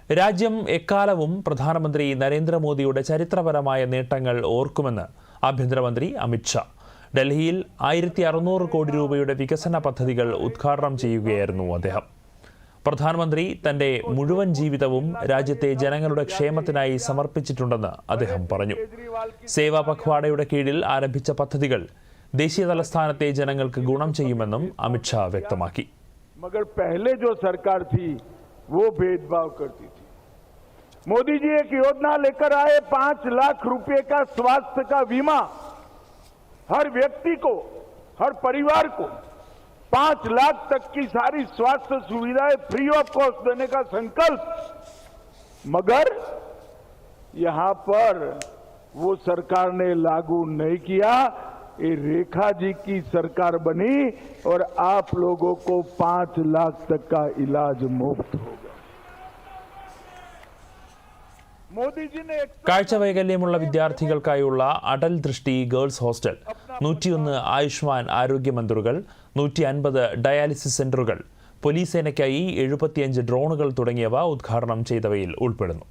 രാജ്യം എക്കാലവും പ്രധാനമന്ത്രി നരേന്ദ്രമോദിയുടെ ചരിത്രപരമായ നേട്ടങ്ങൾ ഓർക്കുമെന്ന് ആഭ്യന്തരമന്ത്രി അമിത് ഷാ. ഡൽഹിയിൽ 1600 കോടി രൂപയുടെ വികസന പദ്ധതികൾ ഉദ്ഘാടനം ചെയ്യുകയായിരുന്നു അദ്ദേഹം. പ്രധാനമന്ത്രി തന്റെ മുഴുവൻ ജീവിതവും രാജ്യത്തെ ജനങ്ങളുടെ ക്ഷേമത്തിനായി സമർപ്പിച്ചിട്ടുണ്ടെന്ന് അദ്ദേഹം പറഞ്ഞു. സേവാ പഖ്വാഡയുടെ കീഴിൽ ആരംഭിച്ച പദ്ധതികൾ ദേശീയ തലസ്ഥാനത്തെ ജനങ്ങൾക്ക് ഗുണം ചെയ്യുമെന്നും അമിത് ഷാ വ്യക്തമാക്കി. वो भेदभाव करती थी। मोदी जी एक योजना लेकर आए, 5 लाख रुपए का स्वास्थ्य का बीमा हर व्यक्ति को, हर परिवार को 5 लाख तक की सारी स्वास्थ्य सुविधाएं फ्री ऑफ कॉस्ट देने का संकल्प। मगर यहां पर वो सरकार ने लागू नहीं किया। ये रेखा जी की सरकार बनी और आप लोगों को 5 लाख तक का इलाज मुफ्त होगा। കാഴ്ചവൈകല്യമുള്ള വിദ്യാർത്ഥികൾക്കായുള്ള അടൽ ദൃഷ്ടി ഗേൾസ് ഹോസ്റ്റൽ, 101 ആയുഷ്മാൻ ആരോഗ്യ മന്ദിറുകൾ, 150 ഡയാലിസിസ് സെന്ററുകൾ, പോലീസ് സേനയ്ക്കായി 75 ഡ്രോണുകൾ തുടങ്ങിയവ ഉദ്ഘാടനം ചെയ്തവയിൽ ഉൾപ്പെടുന്നു.